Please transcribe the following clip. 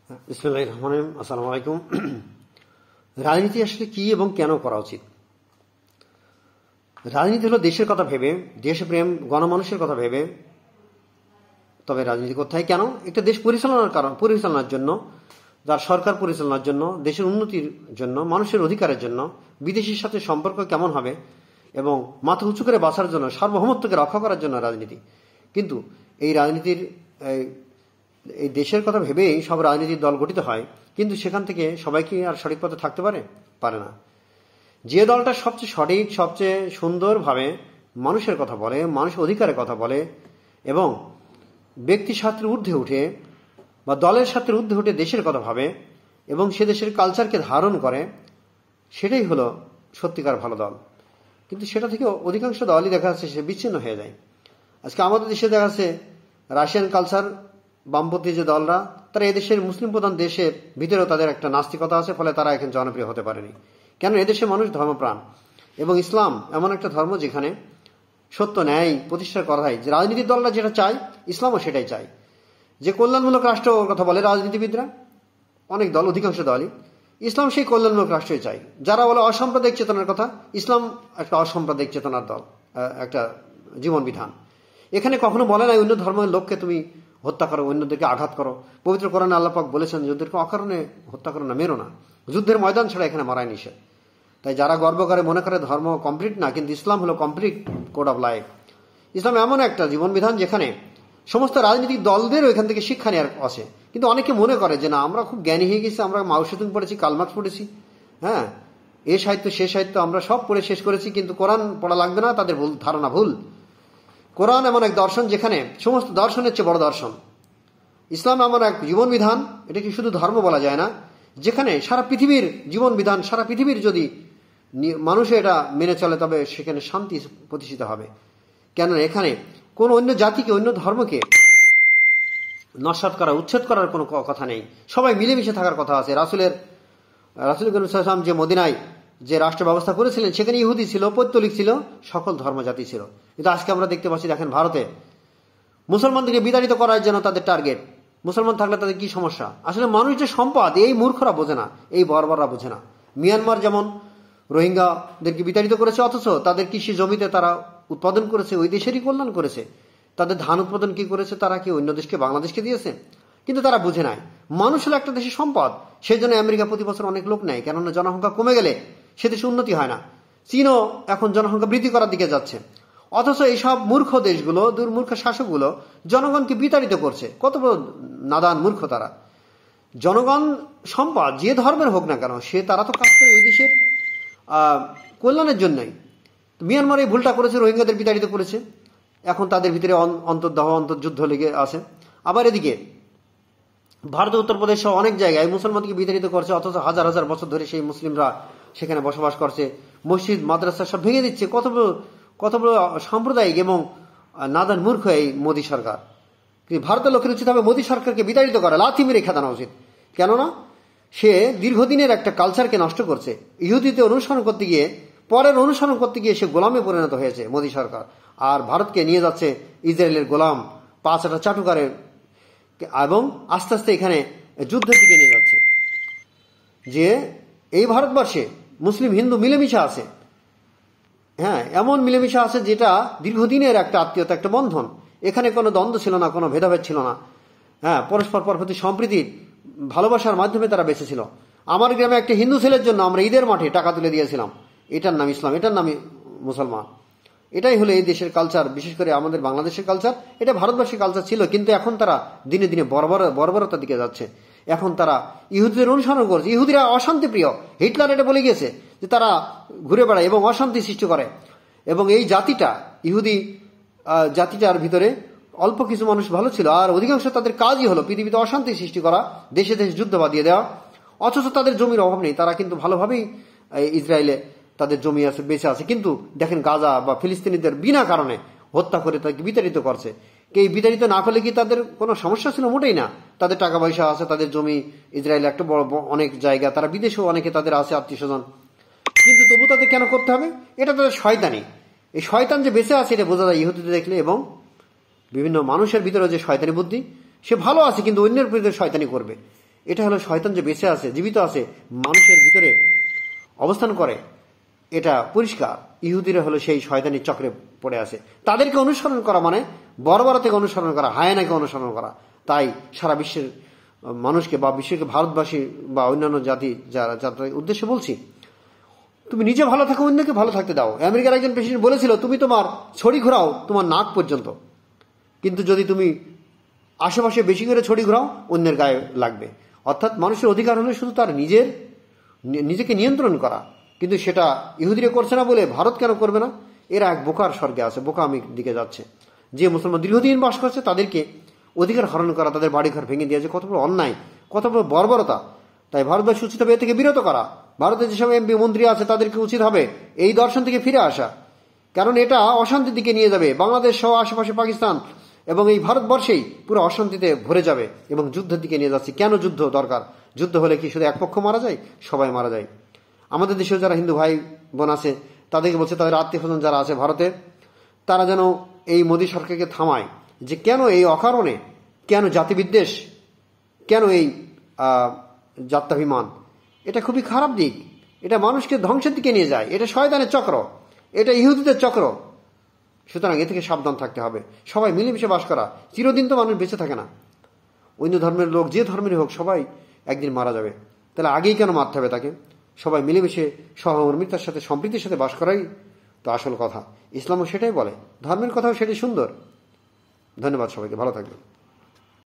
বিসমিল্লাহির রহমানির রহিম। আসসালামু আলাইকুম। রাজনীতি আসলে কি এবং কেন করা উচিত? রাজনীতি হলো দেশের কথা ভেবে, দেশপ্রেম, গণমানুষের কথা ভেবে তবে রাজনীতি করতে হয়। কেন? একটা দেশ পরিচালনার জন্য, যার সরকার পরিচালনার জন্য, দেশের উন্নতির জন্য, মানুষের অধিকারের জন্য, বিদেশের সাথে সম্পর্ক কেমন হবে এবং মাথা উঁচু করে বাঁচার জন্য, সার্বভৌমত্বকে রক্ষা করার জন্য রাজনীতি। কিন্তু এই রাজনীতির এই দেশের কথা ভেবেই সব রাজনীতির দল গঠিত হয়, কিন্তু সেখান থেকে সবাই কি আর সঠিক পথে থাকতে পারে না। যে দলটা সবচেয়ে সঠিক, সবচেয়ে সুন্দরভাবে মানুষের কথা বলে, মানুষের অধিকারের কথা বলে এবং ব্যক্তি স্বার্থের ঊর্ধ্বে উঠে বা দলের স্বার্থের ঊর্ধ্বে উঠে দেশের কথা ভাবে এবং সে দেশের কালচারকে ধারণ করে, সেটাই হলো সত্যিকার ভালো দল। কিন্তু সেটা থেকে অধিকাংশ দলই দেখা যাচ্ছে সে বিচ্ছিন্ন হয়ে যায়। আজকে আমাদের দেশে দেখা যাচ্ছে রাশিয়ান কালচার, বামপন্থী যে দলরা, তারা এদেশের মুসলিম প্রধান দেশের ভিতরেও তাদের একটা নাস্তিকতা আছে, ফলে তারা এখন জনপ্রিয় হতে পারেনি। কেন? এদেশে মানুষ ধর্মপ্রাণ এবং ইসলাম এমন একটা ধর্ম যেখানে সত্য ন্যায় প্রতিষ্ঠা করা হয়। যে রাজনীতির দলরা যেটা চায়, ইসলামও সেটাই চায়। যে কল্যাণমূলক রাষ্ট্র কথা বলে রাজনীতিবিদরা, অনেক দল, অধিকাংশ দলই, ইসলাম সেই কল্যাণমূলক রাষ্ট্রই চায়। যারা বলে অসাম্প্রদায়িক চেতনার কথা, ইসলাম একটা অসাম্প্রদায়িক চেতনার দল, একটা জীবন বিধান। এখানে কখনো বলে না অন্য ধর্মের লোককে তুমি হত্যা করো, অন্যদেরকে আঘাত করো। পবিত্র কোরআনে আল্লাহ পাক বলেছেন যুদ্ধেরকে অকারণে হত্যা করো না, মেরো না। যুদ্ধের ময়দান ছাড়া এখানে মারাই নিষেধ। তাই যারা গর্ব করে মনে করে ধর্ম কমপ্লিট না, কিন্তু ইসলাম হলো কমপ্লিট কোড অফ লাইফ। ইসলাম এমন একটা জীবন বিধান যেখানে সমস্ত রাজনৈতিক দলদের ওইখান থেকে শিক্ষা নেওয়ার আছে। কিন্তু অনেকে মনে করে যে না, আমরা খুব জ্ঞানী হয়ে গেছি, আমরা মাও সেতুং পড়েছি, কালমার্কস পড়েছি, হ্যাঁ, এ সাহিত্য সে সাহিত্য আমরা সব পড়ে শেষ করেছি, কিন্তু কোরআন পড়া লাগবে না। তাদের ধারণা ভুল। কোরআন এমন এক দর্শন যেখানে সমস্ত দর্শনের চেয়ে বড় দর্শন। ইসলাম এমন এক জীবন বিধান, এটা কি শুধু ধর্ম বলা যায় না, যেখানে সারা পৃথিবীর জীবন বিধান, সারা পৃথিবীর যদি মানুষ এটা মেনে চলে তবে সেখানে শান্তি প্রতিষ্ঠিত হবে। কেননা এখানে কোন অন্য জাতিকে, অন্য ধর্মকে নস্যাৎ করা, উচ্ছেদ করার কোনো কথা নেই। সবাই মিলেমিশে থাকার কথা আছে। রাসূল সাল্লাল্লাহু যে মদিনায় যে রাষ্ট্র ব্যবস্থা করেছিলেন, সেখানে ইহুদি ছিল, পৌত্তলিক ছিল, সকল ধর্মজাতি ছিল। কিন্তু আজকে আমরা দেখতে পাচ্ছি, দেখেন ভারতে মুসলমানদেরকে বিতাড়িত করার জন্য তাদের টার্গেট। মুসলমান থাকলে তাদের কি সমস্যা? আসলে মানুষ যে সম্পদ, এই মূর্খরা বোঝে না, এই বর্বররা বোঝে না। মিয়ানমার যেমন রোহিঙ্গাদেরকে বিতাড়িত করেছে, অথচ তাদের কৃষি জমিতে তারা উৎপাদন করেছে, ওই দেশেরই কল্যাণ করেছে। তাদের ধান উৎপাদন কি করেছে? তারা কি অন্য দেশকে, বাংলাদেশকে দিয়েছে? কিন্তু তারা বুঝে নাই মানুষ হলো একটা দেশের সম্পদ। সেই জন্য আমেরিকা প্রতি বছর অনেক লোক নেয়, কেননা জনসংখ্যা কমে গেলে সে দেশে উন্নতি হয় না। চীনও এখন জনসংখ্যা বৃদ্ধি করার দিকে যাচ্ছে, অথচ এইসব মূর্খ দেশগুলো, দুর্মূর্খ শাসকগুলো জনগণকে বিতাড়িত করছে। কত বড় নাদান মূর্খ তারা! জনগণ সম্পদ, যে ধর্মের হোক না কেন, তারা তো কাজ করে ওই দেশের কল্যাণের জন্যই। মিয়ানমার এই ভুলটা করেছে, রোহিঙ্গাদের বিতাড়িত করেছে। এখন তাদের ভিতরে অন্তর্দাহ, অন্তর্যুদ্ধ লেগে আছে। আবার এদিকে ভারতের উত্তরপ্রদেশ সহ অনেক জায়গায় মুসলমানকে বিতাড়িত করছে, অথচ হাজার হাজার বছর ধরে সেই মুসলিমরা সেখানে বসবাস করছে। মসজিদ, মাদ্রাসা সব ভেঙে দিচ্ছে। কত বড় সাম্প্রদায়িক এবং নাদান মূর্খ এই মোদী সরকার। ভারতের লোকের উচিত হবে মোদী সরকারকে বিতাড়িত করা, লাথি মেরে খেদানো উচিত। কেননা সে দীর্ঘদিনের একটা কালচারকে নষ্ট করছে। ইহুদিতে অনুসরণ করতে গিয়ে, পরের অনুসরণ করতে গিয়ে সে গোলামে পরিণত হয়েছে মোদী সরকার। আর ভারতকে নিয়ে যাচ্ছে ইসরায়েলের গোলাম, পাঁচটা চাটুকারে, এবং আস্তে আস্তে এখানে যুদ্ধের দিকে নিয়ে যাচ্ছে। যে এই ভারতবর্ষে মুসলিম হিন্দু মিলেমিশে আছে, হ্যাঁ, এমন মিলেমিশে আছে যেটা দীর্ঘদিনের একটা আত্মীয়তা, একটা বন্ধন। এখানে কোনো দ্বন্দ্ব ছিল না, কোনো ভেদাভেদ ছিল না। হ্যাঁ, পরস্পর প্রতি সম্প্রীতির ভালোবাসার মাধ্যমে তারা বেঁচে ছিল। আমার গ্রামে একটা হিন্দু ছেলের জন্য আমরা ঈদের মাঠে টাকা তুলে দিয়েছিলাম। এটার নাম ইসলাম, এটার নামই মুসলমান। এটাই হলো এই দেশের কালচার, বিশেষ করে আমাদের বাংলাদেশের কালচার। এটা ভারতবর্ষের কালচার ছিল, কিন্তু এখন তারা দিনে দিনে বর্বরতার দিকে যাচ্ছে। এখন তারা ইহুদিদের অনুসরণ করছে। ইহুদিরা অশান্তি প্রিয়। হিটলার এটা বলে গিয়েছে যে তারা ঘুরে বেড়ায় এবং অশান্তি সৃষ্টি করে। এবং এই জাতিটা, ইহুদি জাতিটার ভিতরে অল্প কিছু মানুষ ভালো ছিল, আর অধিকাংশ তাদের কাজই হলো পৃথিবীতে অশান্তি সৃষ্টি করা, দেশে দেশে যুদ্ধ বাঁধিয়ে দেওয়া। অথচ তাদের জমির অভাব নেই, তারা কিন্তু ভালোভাবেই ইসরায়েলে তাদের জমি আছে, বেঁচে আছে। কিন্তু দেখেন গাজা বা ফিলিস্তিনিদের বিনা কারণে হত্যা করে তাকে বিতাড়িত করছে। এই বিতাড়িত না করলে কি তাদের কোনো সমস্যা ছিল? মোটেই না। তাদের টাকা পয়সা আছে, তাদের জমি ইসরায়েলে একটা বড় অনেক জায়গা, তারা বিদেশেও অনেকে তাদের আছে আত্মীয় স্বজন। কিন্তু তবু তাদের কেন করতে হবে? এটা তাদের শয়তানি। এই শয়তান যে বেঁচে আছে এটা বোঝা যায় ইহুদিতে দেখলে, এবং বিভিন্ন মানুষের ভিতরে যে শয়তানি বুদ্ধি, সে ভালো আছে কিন্তু অন্যের বিরুদ্ধে শয়তানি করবে। এটা হলো শয়তান যে বেঁচে আছে, জীবিত আছে, মানুষের ভিতরে অবস্থান করে, এটা পরিষ্কার। ইহুদিরা হলো সেই শয়তানি চক্রে পড়ে আছে। তাদেরকে অনুসরণ করা মানে বর্বরতাকে অনুসরণ করা, হায়ানাকে অনুসরণ করা। তাই সারা বিশ্বের মানুষকে বা বিশ্বকে, ভারতবাসী বা অন্যান্য জাতি যারা যাদের উদ্দেশ্যে বলছি, তুমি নিজে ভালো থাকো, অন্যকে ভালো থাকতে দাও। আমেরিকার একজন প্রেসিডেন্ট বলেছিল, তুমি তোমার ছড়ি ঘোরাও তোমার নাক পর্যন্ত, কিন্তু যদি তুমি আশেপাশে বেশি করে ছড়ি ঘোরাও অন্যের গায়ে লাগবে। অর্থাৎ মানুষের অধিকার হলো শুধু তার নিজেকে নিয়ন্ত্রণ করা, কিন্তু সেটা ইহুদিরা করছে না বলে ভারত কেন করবে না? এরা এক বোকার স্বর্গে আছে, বোকামির দিকে যাচ্ছে। যে মুসলমান দীর্ঘদিন বাস করছে তাদেরকে অধিকার হরণ করা, তাদের বাড়িঘর ভেঙে দিয়েছে, কত বড় অন্যায়, কত বড় বর্বরতা। তাই ভারতবর্ষ উচিত হবে এ থেকে বিরত করা। ভারতের যেসব এমপি মন্ত্রী আছে তাদেরকে উচিত হবে এই দর্শন থেকে ফিরে আসা, কারণ এটা অশান্তির দিকে নিয়ে যাবে। বাংলাদেশ সহ আশেপাশে পাকিস্তান এবং এই ভারতবর্ষেই পুরো অশান্তিতে ভরে যাবে এবং যুদ্ধের দিকে নিয়ে যাচ্ছে। কেন যুদ্ধ দরকার? যুদ্ধ হলে কি শুধু এক পক্ষ মারা যায়? সবাই মারা যায়। আমাদের দেশেও যারা হিন্দু ভাই বোন আছে তাদেরকে বলছে, তাদের আত্মীয় স্বজন যারা আছে ভারতে, তারা যেন এই মোদী সরকারকে থামায়, যে কেন এই অকারণে, কেন জাতিবিদ্বেষ, কেন এই জাত্যাভিমান। এটা খুবই খারাপ দিক, এটা মানুষকে ধ্বংসের দিকে নিয়ে যায়, এটা শয়তানের চক্র, এটা ইহুদিদের চক্র। সুতরাং এ থেকে সাবধান থাকতে হবে। সবাই মিলেমিশে বাস করা। চিরদিন তো মানুষ বেঁচে থাকে না, অন্য ধর্মের লোক যে ধর্মেরই হোক সবাই একদিন মারা যাবে। তাহলে আগেই কেন মারতে হবে তাকে? সবাই মিলেমিশে সহমর্মিতার সাথে, সম্প্রীতির সাথে বাস করাই তো আসল কথা। ইসলামও সেটাই বলে, ধর্মের কথাও সেটাই সুন্দর। ধন্যবাদ সবাইকে, ভালো থাকবেন।